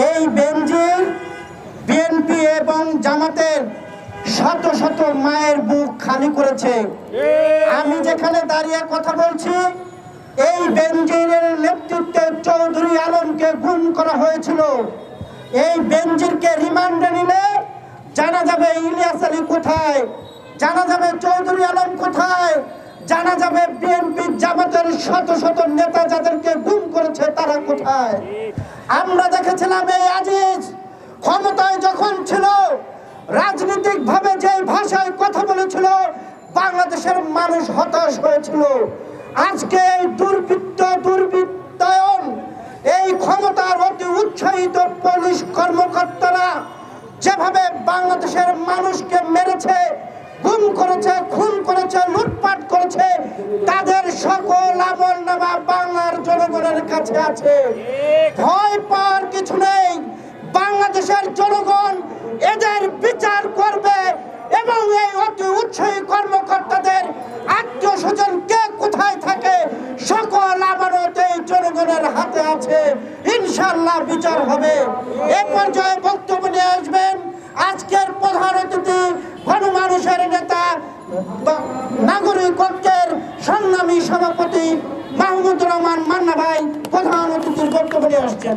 এই বেনজির বিএনপি এবং জামাতের শত শত মায়ের বুক খালি করেছে। আমি যেখানে দাঁড়িয়ে কথা বলছি, এই বেনজিরের নেতৃত্বে চৌধুরী আলমকে গুম করা হয়েছিল। এই বেনজিরকে রিমান্ডে নিলে জানা যাবে ইলিয়াস আলী কোথায়, জানা যাবে চৌধুরী আলম কোথায়, জানা যাবে বিএনপি জামাতের শত শত নেতা যাদেরকে গুম করেছে তারা কোথায়। আমরা দেখেছিলাম এই আজিজ ক্ষমতায় যখন ছিল, রাজনৈতিক ভাবে যে ভাষায় কথা বলেছিল, বাংলাদেশের মানুষ হতাশ হয়েছিল। আজকে এই দুর্বৃত্তায়ন, এই ক্ষমতার অতি উৎসাহিত পুলিশ কর্মকর্তারা যেভাবে বাংলাদেশের মানুষকে মেরেছে, গুম করেছে, খুন করেছে, লুটপাট করেছে, তাদের সকল আমলনামা বাংলার জনগণের কাছে আছে। ভয় পাওয়ার কিছু নেই। বাংলাদেশের জনগণ এদের বিচার করবে এবং এই অতি উৎসাহী কর্মকর্তাদের আত্মীয় স্বজন কে কোথায় থাকে সকল আমানত এই জনগণের হাতে আছে। ইনশাআল্লাহ বিচার হবে। এ পর্যায়ে বক্তব্য নিয়ে আসবেন আজকের প্রধান অতিথি, গণমানুষের নেতা, নাগরিক ঐক্যের সংগ্রামী সভাপতি মাহমুদুর রহমান মান্না ভাই প্রধান অতিথির বক্তব্য নিয়ে আসছেন।